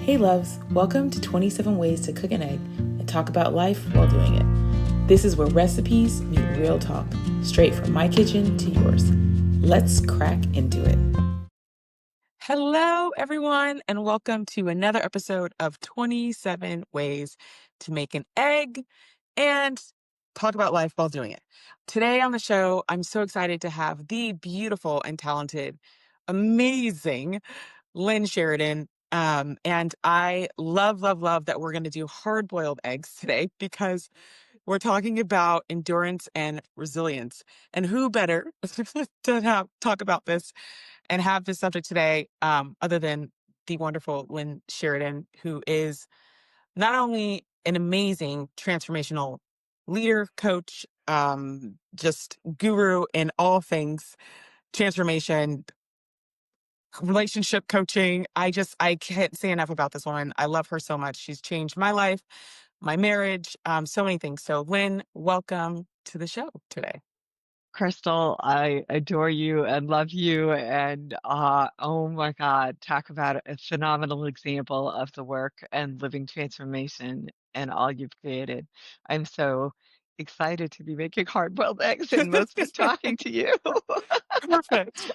Hey loves, welcome to 27 Ways to Cook an Egg and talk about life while doing it. This is where recipes meet real talk, straight from my kitchen to yours. Let's crack into it. Hello, everyone, and welcome to another episode of 27 Ways to Make an Egg and talk about life while doing it. Today on the show, I'm so excited to have the beautiful and talented, amazing Lynne Sheridan. And I love that we're going to do hard-boiled eggs today because we're talking about endurance and resilience. And who better to talk about this and have this subject today, other than the wonderful Lynne Sheridan, who is not only an amazing transformational leader, coach, just guru in all things transformation, relationship coaching. I can't say enough about this woman. I love her so much. She's changed my life, my marriage, so many things. So Lynne, welcome to the show today. Crystal, I adore you and love you. And oh my God, talk about a phenomenal example of the work and living transformation and all you've created. I'm so excited to be making hard-boiled eggs and mostly talking to you. Perfect.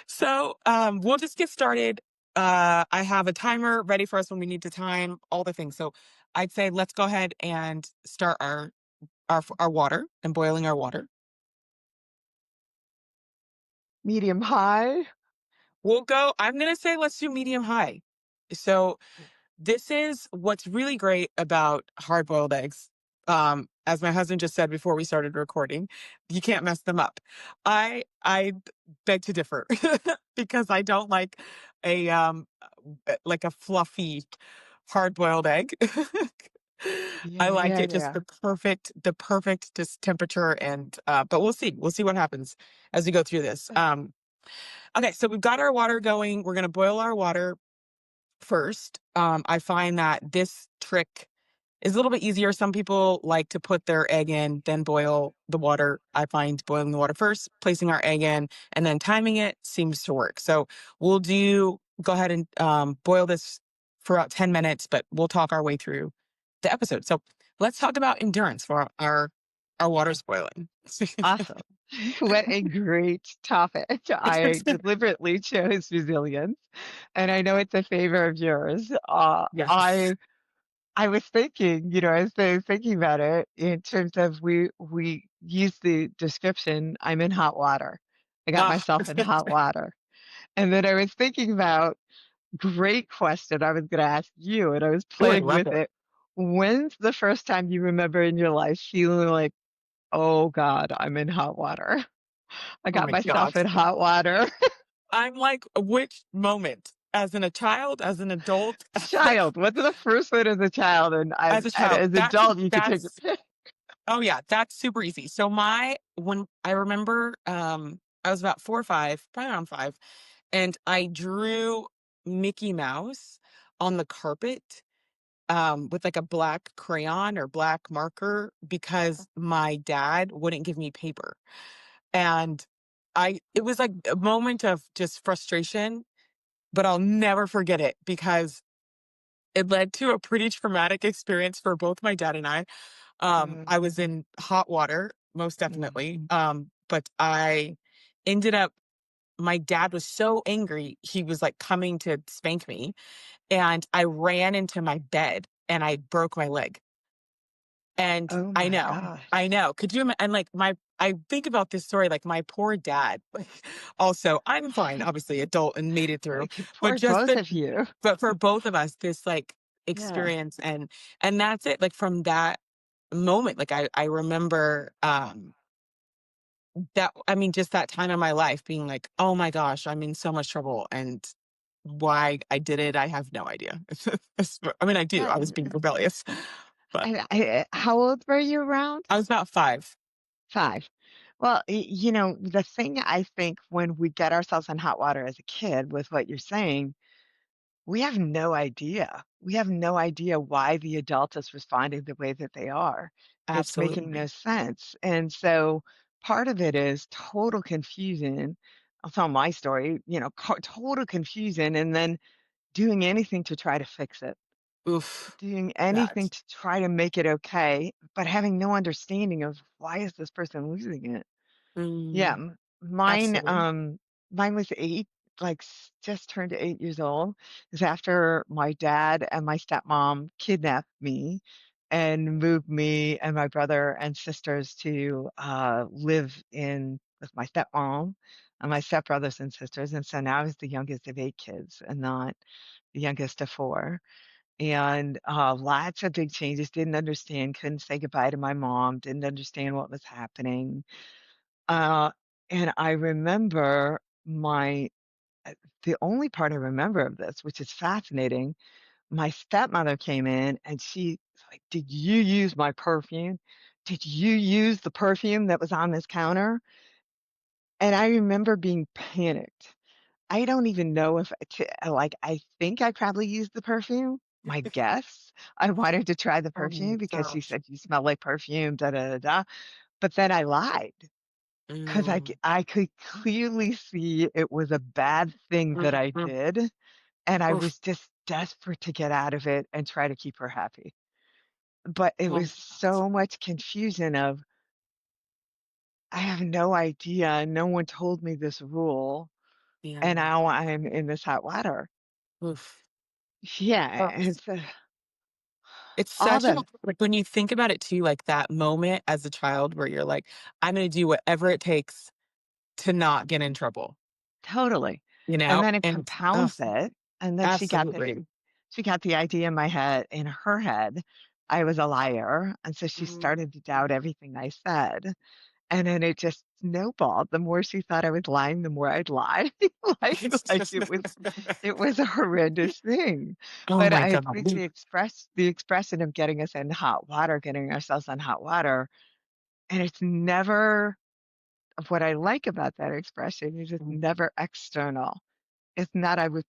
So we'll just get started. I have a timer ready for us when we need to time all the things. So I'd say let's go ahead and start our water and boiling our water. Medium high. I'm gonna say let's do medium high. So this is what's really great about hard-boiled eggs. As my husband just said before we started recording, you can't mess them up. I beg to differ because I don't like a fluffy hard-boiled egg. I Yeah, like yeah, it just yeah. the perfect just temperature and but we'll see. We'll see what happens as we go through this. Okay, so we've got our water going. We're gonna boil our water first. I find that this trick is a little bit easier. Some people like to put their egg in, then boil the water. I find boiling the water first, placing our egg in, and then timing it seems to work. So go ahead and boil this for about 10 minutes, but we'll talk our way through the episode. So let's talk about endurance for our water's boiling. Awesome. What a great topic. I deliberately chose resilience, and I know it's a favor of yours. Yes. I was thinking, as I was thinking about it in terms of we use the description, I'm in hot water. I got Ah, myself in hot water. And then I was thinking about great question I was gonna ask you, and I was ooh, I playing love with it. it. When's the first time you remember in your life feeling like, "Oh God, I'm in hot water. I Oh got my myself God. in hot water." I'm like, which moment? A child, as an adult, Child, what's the first one as a child? And as a and child. as adult, you could take your pick. Oh yeah, that's super easy. So when I remember, I was about 4 or 5, probably around 5, and I drew Mickey Mouse on the carpet, with like a black crayon or black marker because my dad wouldn't give me paper. And it was like a moment of just frustration, but I'll never forget it because it led to a pretty traumatic experience for both my dad and I. I was in hot water, most definitely. Mhm. But I ended up, my dad was so angry, he was like coming to spank me, and I ran into my bed and I broke my leg. And Oh I my know, I gosh. know. Could you imagine? And like I think about this story, like my poor dad. Also, I'm fine, obviously, adult and made it through, Okay, but poor both of you. but for both of us, this like Yeah. experience and that's it. Like from that moment, like I remember that I mean, just that time in my life being like, oh my gosh, I'm in so much trouble. And why I did it, I have no idea. I mean, I do. I was Right. being rebellious, but How old were you around? I was about 5. 5. Well, the thing I think when we get ourselves in hot water as a kid with what you're saying, we have no idea. We have no idea why the adult is responding the way that they are. It's making Absolutely. no sense. And so part of it is total confusion. I'll tell my story, total confusion. And then doing anything to try to fix it, Oof. doing anything That. to try to make it okay, but having no understanding of why is this person losing it. Yeah, Mm, mine, absolutely. mine was 8, like, just turned 8 years old. Is after my dad and my stepmom kidnapped me and moved me and my brother and sisters to, live in with my stepmom and my stepbrothers and sisters, and so now I was the youngest of 8 kids and not the youngest of 4, and, lots of big changes, didn't understand, couldn't say goodbye to my mom, didn't understand what was happening. Uh, and I remember my the only part I remember of this, which is fascinating, my stepmother came in and she's like, "Did you use my perfume? Did you use the perfume that was on this counter?" And I remember being panicked. I don't even know if like, I think I probably used the perfume, my guess. I wanted to try the Oh my perfume because she gosh. said, "You smell like perfume, da da da da." But then I lied. 'Cause Mm, I could clearly see it was a bad thing that mm, I mm. did, and I Oof. was just desperate to get out of it and try to keep her happy. But it Oh my was gosh. so much confusion of, I have no idea, no one told me this rule, and Yeah. now I'm in this hot water. Oof. Yeah, Oh, and so it's all such a the like, when you think about it too, like, that moment as a child where you're like, "I'm gonna do whatever it takes to not get in trouble," totally. you And know? then it And oh, compounds it, and then absolutely. she got the idea in her head, I was a liar, and so she Mm. started to doubt everything I said. And then it just snowballed. The more she thought I was lying, the more I'd lie. It's Like just it was a horrendous thing. oh But my I god. think the expression of getting us in hot water, getting ourselves in hot water, and it's never what I like about that expression is it's Mm. never external. It's not I was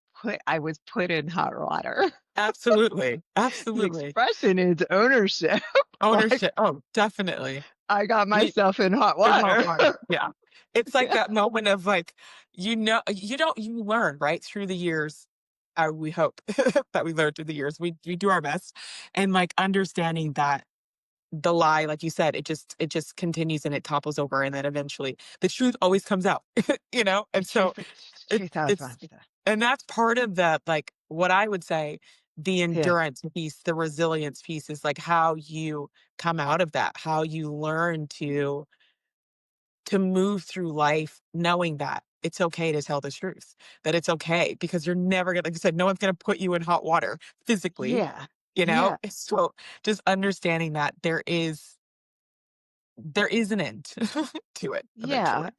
put in hot water. Absolutely, The absolutely. expression is ownership. Like Ownership. Oh, definitely. I got You myself in hot in hot water. water. Yeah. It's like Yeah. that moment of like, you learn, right, through the years. We hope that we learn through the years. We do our best. And like understanding that the lie, like you said, it just continues and it topples over and then eventually the truth always comes out, you know? The And so truth always it's wants to. and that's part of the like what I would say the Yeah. endurance piece, the resilience piece is like how you come out of that, how you learn to move through life knowing that it's okay to tell the truth, that it's okay because you're never gonna, like I said, no one's gonna put you in hot water physically, Yeah. you know? Yeah. So just understanding that there is an end to it Yeah. eventually.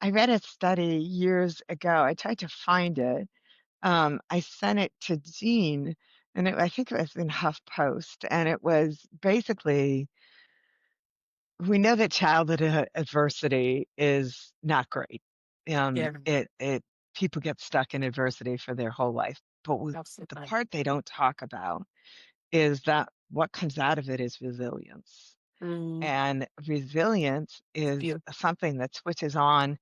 I read a study years ago. I tried to find it. I sent it to Jean, and I think it was in HuffPost, and it was basically we know that childhood adversity is not great. Yeah, It people get stuck in adversity for their whole life, but the absolutely. part they don't talk about is that what comes out of it is resilience. Mm, And resilience it's is beautiful. something that switches on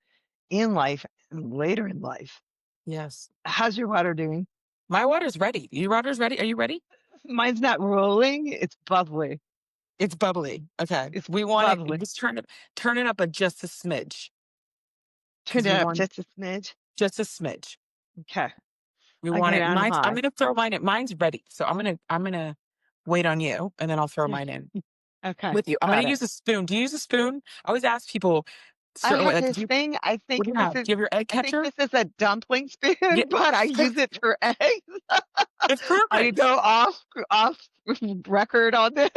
in life and later in life. Yes. How's your water doing? My water's ready. Your water's ready? Are you ready? Mine's not rolling, it's bubbly. It's bubbly. Okay. It's We want it bubbly. just turn it up just a smidge Turned because it we up want just a smidge. just a smidge. Okay. We I'll want get it it. on I'm high. gonna throw mine in. Mine's ready. So I'm gonna wait on you and then I'll throw Okay. mine in Okay. with you. I'm gonna Got it. use a spoon. Do you use a spoon? I always ask people I certain way, have like this thing. what do you have? Do you have your egg I think catcher? this is a dumpling Yeah. spoon, but I use it for eggs. It's I perfect. go off record on this.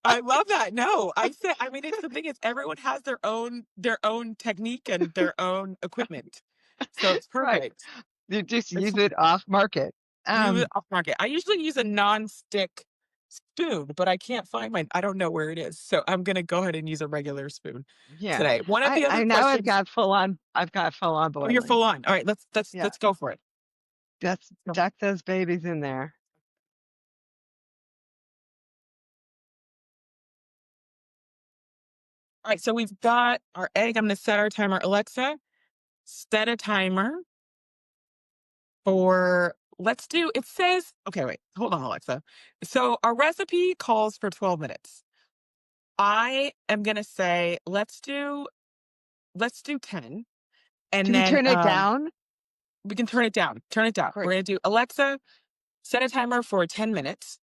I love that. No, I mean, it's the thing is everyone has their own technique and their own equipment. So it's Right. perfect. You just It's use it off market. use it Um, off market. I usually use a non-stick spoon, but I can't find mine. I don't know where it is. So I'm gonna go ahead and use a regular spoon yeah. today. One of the other I now questions. I've got full on Oh, you're boiling. full on. All right, let's Yeah. let's go for it. Just So- duck those babies in there. All right, so we've got our egg. I'm gonna set our timer. Alexa, set a timer let's do, it says, okay, wait, hold on, Alexa. So our recipe calls for 12 minutes. I am going to say, let's do 10. Do And we then turn it down? we can turn it down. Turn it down. We're Great. going to do, Alexa, set a timer for 10 minutes.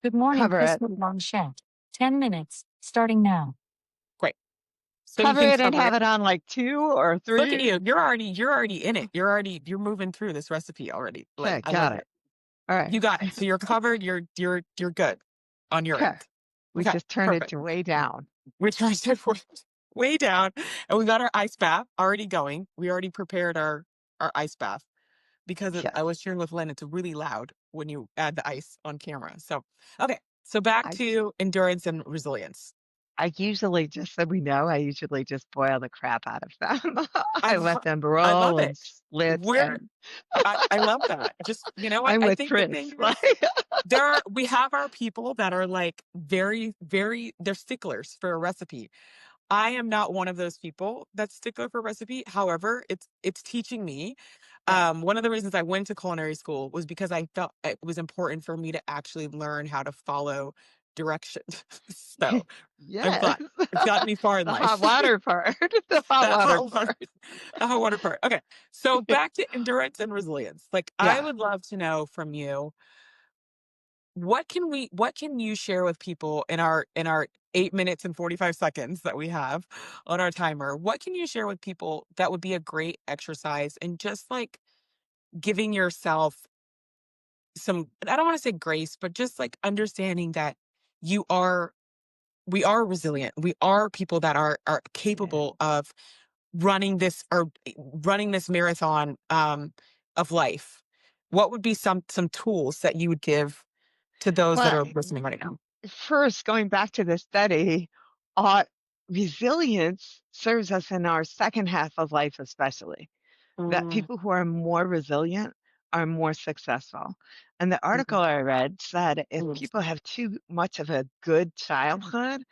Good morning, Cover it. Crystal Blanchette. 10 minutes, starting now. Great. So you Cover can it and cover have it. it on like 2 or Look at 3. you. You're already in it. You're moving through this recipe already. Like, Okay, I got love it. it. All right. You got it. So you're covered. You're good on your Okay. end. We Okay, just turned it perfect. to way down. We charged it way down, and we got our ice bath already going. We already prepared our ice bath because Yes. I was sharing with Lynn. It's really loud when you add the ice on camera. So okay, so back I to endurance and resilience. I usually, just so we know, I usually just boil the crap out of them. I I let love them I love roll and it. split, We're and I love that. Just, you know what? I'm I with think the Prince. thing is Like, we have our people that are like very, very, they're sticklers for a recipe. I am not one of those people that's stickler for recipe. However, it's teaching me. yeah. One of the reasons I went to culinary school was because I felt it was important for me to actually learn how to follow directions. So I'm Yes. glad it's gotten me far in The hot life. water part. The hot That water hot water, part. the hot water part. Okay, so back to endurance and resilience. Like, I Yeah. would love to know from you, what can you share with people in our 8 minutes and 45 seconds that we have on our timer? What can you share with people that would be a great exercise and just like giving yourself some, I don't want to say grace, but just like understanding that you are we are resilient. We are people that are Yeah. capable of running this marathon of life. What would be some tools that you would give to those that Well, are listening right now? first, going back to the study, uh, resilience serves us in our second half of life, especially. That Mm, people who are more resilient are more successful. And the article mhm, I read said if mm, people have too much of a good childhood,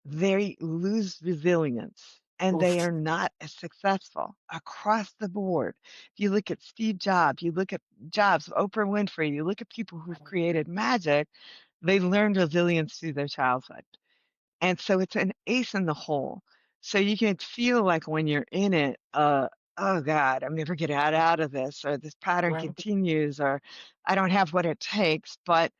they lose resilience and they oof, are not as successful across the board. If you look at Steve Jobs, you look at Jobs, Oprah Winfrey, you look at people who've created magic, they learned resilience through their childhood. And so it's an ace in the hole. So you can feel like when you're in it, oh God, I'm never get out of this, or this pattern right. continues, or I don't have what it takes. But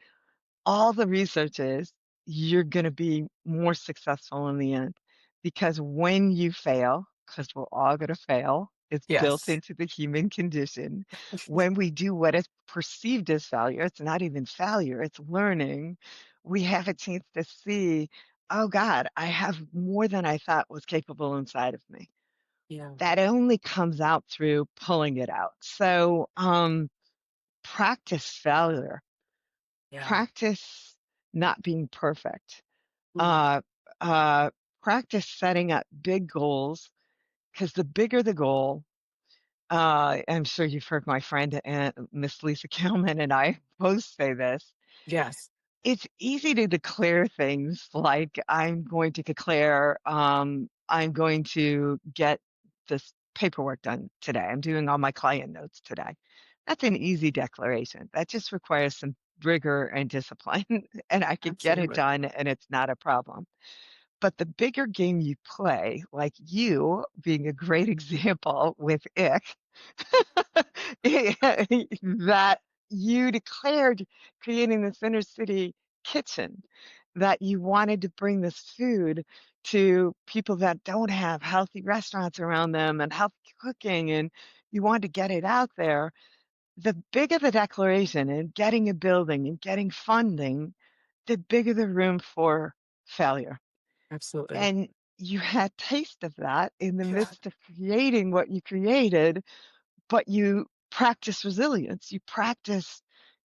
all the research is you're going to be more successful in the end because when you fail, because we're all going to fail, it's built Yes. into the human condition. When we do what is perceived as failure, it's not even failure, it's learning. We have a chance to see, oh God, I have more than I thought was capable inside of me. Yeah. That only comes out through pulling it out. So, practice failure, Yeah. practice not being perfect, Mm, uh, uh, practice setting up big goals because the bigger the goal, I'm sure you've heard my friend Miss Lisa Kelman and I both say this. yes. It's easy to declare things like I'm going to declare I'm going to get this paperwork done today. I'm doing all my client notes today. That's an easy declaration. That just requires some rigor and discipline, and I could get it Absolutely. done, and it's not a problem. But the bigger game you play, like you being a great example with ick, that you declared creating this inner city kitchen, that you wanted to bring this food to people that don't have healthy restaurants around them and healthy cooking, and you wanted to get it out there. The bigger the declaration and getting a building and getting funding, the bigger the room for failure. Absolutely. And you had taste of that in the midst of creating what you created, but you practice resilience. You practice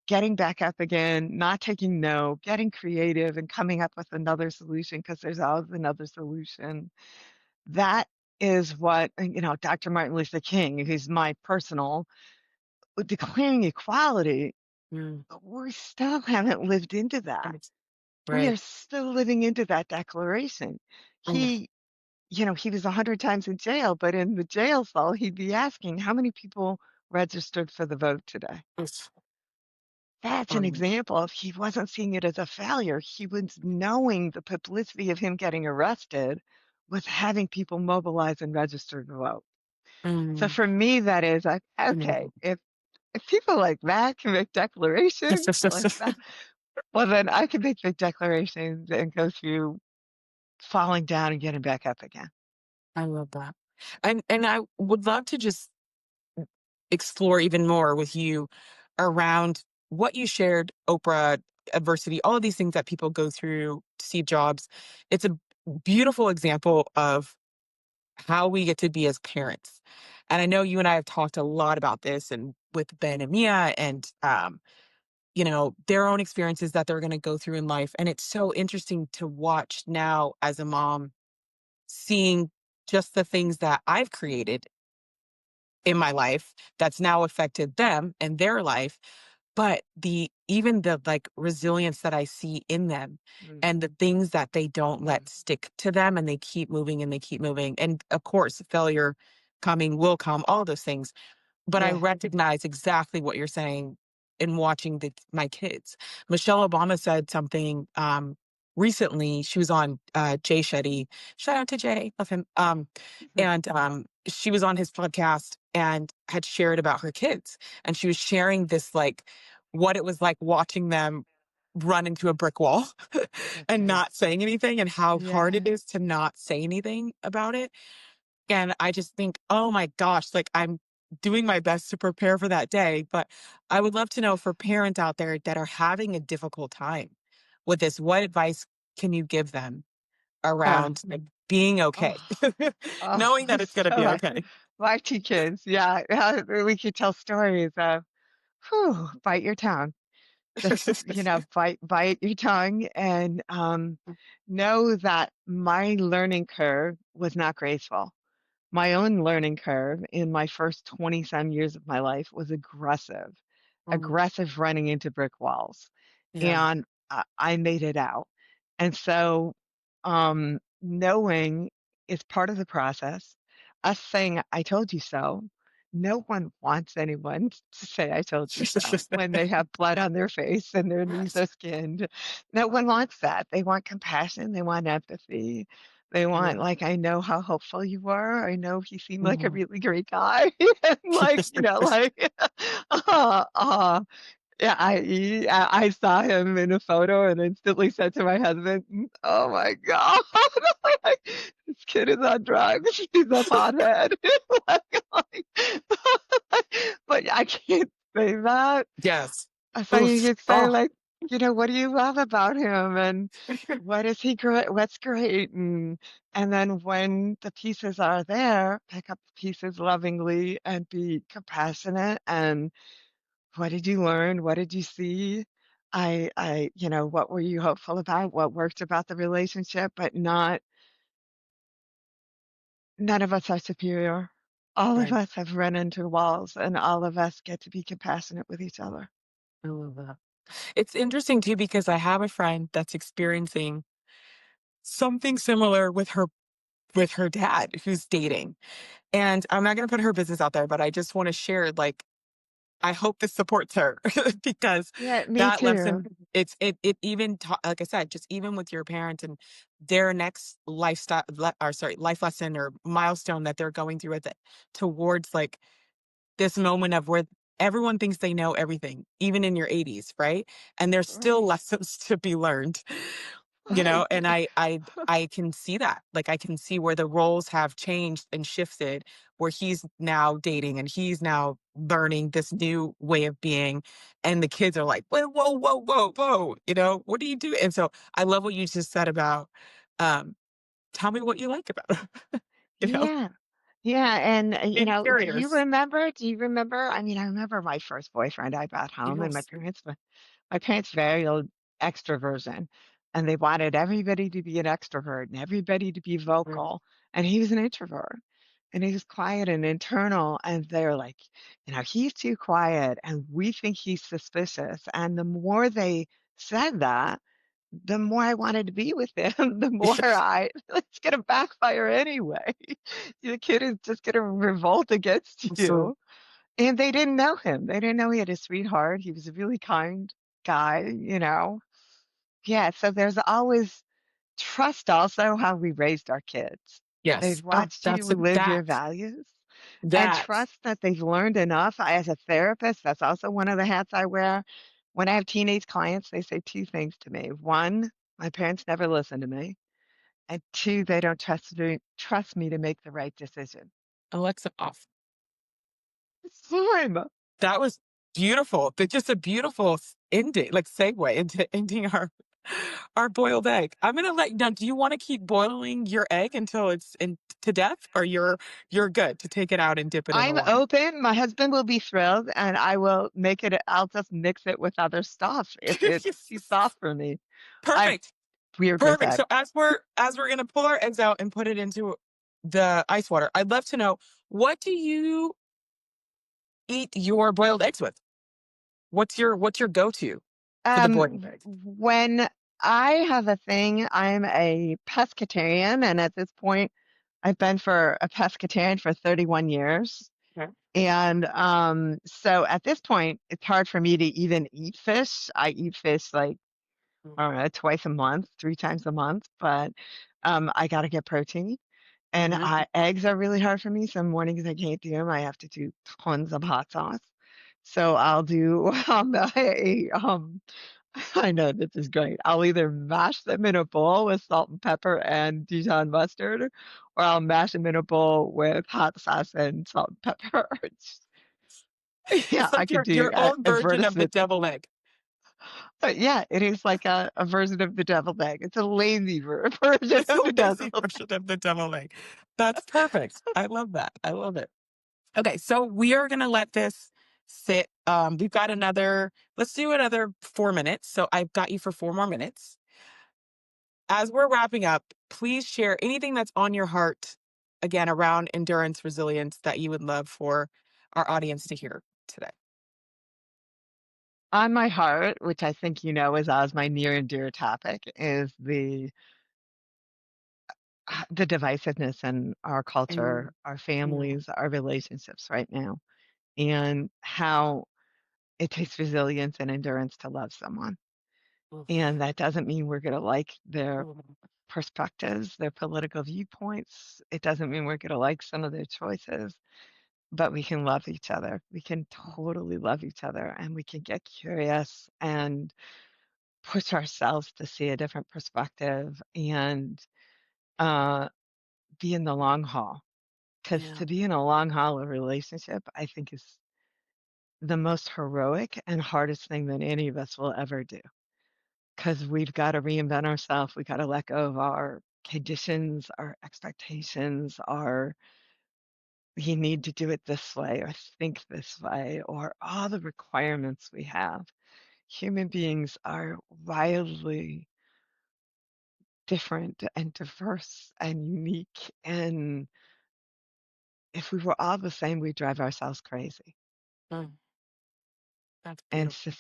getting back up again, not taking no, getting creative and coming up with another solution because there's always another solution. That is what, Dr. Martin Luther King, who's my personal, declaring equality, Mm, we still haven't lived into that. right. We are Right. still living into that declaration. Mm, He was 100 times in jail, but in the jail cell, he'd be asking, how many people registered for the vote today. It's, That's an um, example of he wasn't seeing it as a failure. He was knowing the publicity of him getting arrested was having people mobilize and register to vote. So mm, for me, that is like, okay, mm. if people like that can make declarations like that, well, then I can make big declarations and go through falling down and getting back up again. I love that. And I would love to just explore even more with you around what you shared, Oprah, adversity, all of these things that people go through, Steve Jobs. It's a beautiful example of how we get to be as parents. And I know you and I have talked a lot about this and with Ben and Mia and their own experiences that they're going to go through in life. And it's so interesting to watch now as a mom, seeing just the things that I've created in my life that's now affected them and their life, but even the like resilience that I see in them Mm, and the things that they don't let stick to them and they keep moving and they keep moving. And of course, failure coming will come, all those things. But I yeah. recognize exactly what you're saying in watching my kids. Michelle Obama said something recently. She was on Jay Shetty. Shout out to Jay, love him. And she was on his podcast and had shared about her kids. And she was sharing this like what it was like watching them run into a brick wall That's and right. not saying anything and how hard Yeah. it is to not say anything about it. And I just think, oh my gosh, like I'm doing my best to prepare for that day. But I would love to know for parents out there that are having a difficult time with this, what advice can you give them Oh, around like being okay, oh, oh, knowing that it's going to so be much. okay? My two kids. Yeah. We could tell stories of, whew, bite your tongue. Just, bite your tongue and know that my learning curve was not graceful. My own learning curve in my first 20 some years of my life was aggressive, Mm, aggressive running into brick walls. yeah. And I made it out. And so, knowing is part of the process. Us saying, I told you so. No one wants anyone to say, I told you so, when they have blood on their face and their knees are skinned. No one wants that. They want compassion. They want empathy. They want, Yeah. like, I know how hopeful you were. I know he seemed like a Mhm. really great guy. And like, uh, uh, yeah, I saw him in a photo and instantly said to my husband, "Oh my God, like, this kid is on drugs. He's a pothead." Like, but I can't say that. Yes. So you Oof. could say Oh. like, what do you love about him, and what is he great? What's great, and then when the pieces are there, pick up the pieces lovingly and be compassionate and what did you learn? What did you see? What were you hopeful about? What worked about the relationship? But none of us are superior. All of Right. us have run into walls, and all of us get to be compassionate with each other. I love that. It's interesting too because I have a friend that's experiencing something similar with her dad who's dating. And I'm not going to put her business out there, but I just want to share like I hope this supports her because Yeah, me that lesson too. it even like I said, just even with your parents and their next life lesson or milestone that they're going through with it towards like this moment of where everyone thinks they know everything, even in your 80s, right? And there's still Right. lessons to be learned, Right. and I can see that. Like I can see where the roles have changed and shifted, where he's now dating and he's now learning this new way of being. And the kids are like, whoa, whoa, whoa, whoa, whoa, what do you do? And so I love what you just said about um, tell me what you like about him, you know, Yeah. Yeah, and being curious. do you remember? I mean, I remember my first boyfriend. I got home and Yes. my parents valued extroversion, and they wanted everybody to be an extrovert and everybody to be Right. vocal. And he was an introvert, and he was quiet and internal. And they're like, he's too quiet, and we think he's suspicious. And the more they said that, the more I wanted to be with him, the more it's gonna backfire anyway. The kid is just gonna revolt against So you. And they didn't know him. They didn't know he had a sweetheart. He was a really kind guy. Yeah, so there's always trust also how we raised our kids. Yes. They've watched you That's live your that. values and That. trust that they've learned enough. As a therapist, that's also one of the hats I wear. When I have teenage clients, they say two things to me. One, my parents never listened to me. And two, they don't trust me to make the right decision. Alexa off. It's fine. That was beautiful. But just a beautiful ending, like segue into ending our boiled egg. I'm gonna let now. Do you want to keep boiling your egg until it's to death, or you're good to take it out and dip it in the I'm wine? open. My husband will be thrilled, and I will make it. I'll just mix it with other stuff if it's too soft for me. I'm Perfect. weird with Perfect. that. So as we're gonna pull our eggs out and put it into the ice water, I'd love to know, what do you eat your boiled eggs with? What's your go-to for the boiled egg? When I have a thing, I'm a pescatarian, and at this point, I've been for a pescatarian for 31 years. Okay. And so at this point, it's hard for me to even eat fish. I eat fish like, I don't know, twice a month, three times a month, but I got to get protein. And Mhm. eggs are really hard for me. Some mornings I can't do them. I have to do tons of hot sauce. So I'll do I know this is great. I'll either mash them in a bowl with salt and pepper and Dijon mustard, or I'll mash them in a bowl with hot sauce and salt and pepper. Yeah, It's I like could do your own version of the advertisement. deviled egg. But yeah, it is like a version of the deviled egg. It's a lazy version It's of a the lazy deviled. version of the deviled egg. That's perfect. I love that. I love it. Okay, so we are gonna let this sit. We've got let's do another 4 minutes. So I've got you for 4 more minutes. As we're wrapping up, please share anything that's on your heart, again, around endurance, resilience, that you would love for our audience to hear today. On my heart, which I think you know is as my near and dear topic, is the divisiveness in our culture, Mm, our mm, families, our relationships right now, and how it takes resilience and endurance to love someone. oof, And that doesn't mean we're going to like their mm, perspectives, their political viewpoints. It doesn't mean we're going to like some of their choices, but we can love each other. We can totally love each other, and we can get curious and push ourselves to see a different perspective and uh, be in the long haul. Because yeah. to be in a long haul of relationship, I think is the most heroic and hardest thing that any of us will ever do. Because we've got to reinvent ourselves. We got to let go of our conditions, our expectations, our you need to do it this way or think this way, or all the requirements we have. Human beings are wildly different and diverse and unique. And if we were all the same, we'd drive ourselves crazy. Mm, that's And beautiful.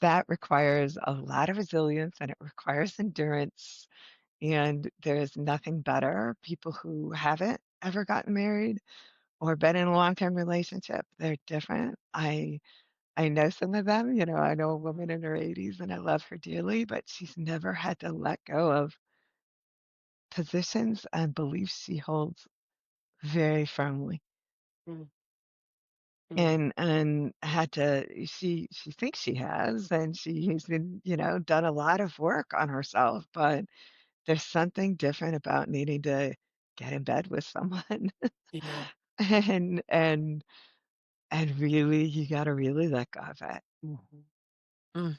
that requires a lot of resilience and it requires endurance. And there's nothing better. People who haven't ever gotten married or been in a long-term relationship, they're different. I know some of them, I know a woman in her 80s and I love her dearly, but she's never had to let go of positions and beliefs she holds very firmly. Mm, mm, And had to she thinks she has, and she's been, done a lot of work on herself, but there's something different about needing to get in bed with someone yeah. and and and really you gotta really let go of it. Mhm. Mm,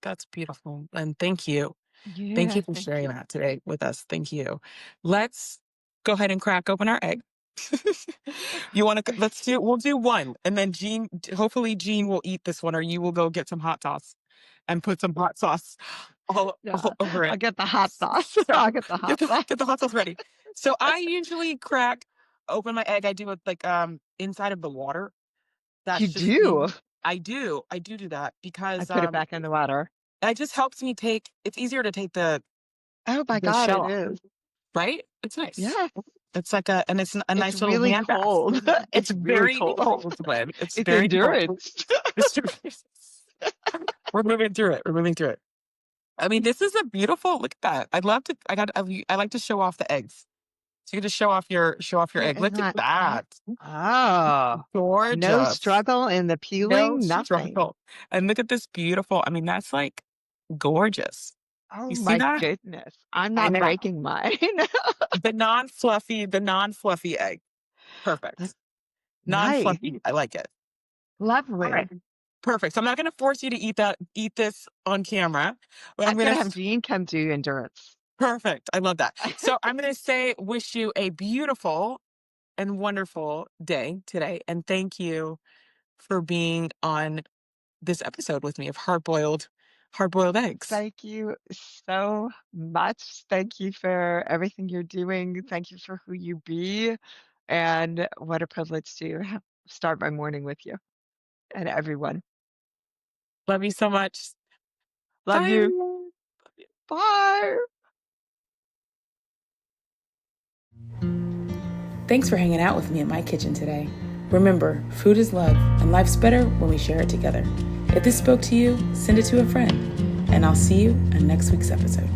that's beautiful. And thank you. Thank Yeah, you for thank sharing you. that today with us. Thank you. Let's go ahead and crack open our egg. You want to, we'll do one. And then hopefully Jean will eat this one, or you will go get some hot sauce and put some hot sauce all Yeah, over I'll it. get the hot sauce. Yeah. I'll get the Get hot the, sauce. get the hot sauce ready. So I usually crack open my egg. I do it like, inside of the water. You That's just do? me. I do that I because, put it back in the water. it just helps me it's easier to take Oh my the god, shell it off, is. right? It's nice. Yes. It's like a It's nice little really hand bath. cold. It's It's really very cold. cold, Lynn. It's It's very cold. endurance. We're moving through it. We're moving through it. I mean, this is a beautiful, look at that. I like to show off the eggs. So you can just show off your Yeah, egg. isn't Look at that that. oh, no Gorgeous. struggle in the No peeling, nothing. struggle. And look at this beautiful, I mean, that's like gorgeous. Oh You see my that? goodness. I'm I not know. breaking mine. The non-fluffy egg. Perfect. Nice. Non-fluffy. I like it. All Lovely. right. Perfect. So I'm not going to force you to eat this on camera. But I'm I'm going gonna have to Jean come do endurance. perfect. I love that. So I'm going to say wish you a beautiful and wonderful day today, and thank you for being on this episode with me of hard-boiled eggs. Thank you so much. Thank you for everything you're doing. Thank you for who you be. And what a privilege to start my morning with you and everyone. Love you so much. Love Bye, you. everyone. Bye. Thanks for hanging out with me in my kitchen today. Remember, food is love, and life's better when we share it together. If this spoke to you, send it to a friend, and I'll see you on next week's episode.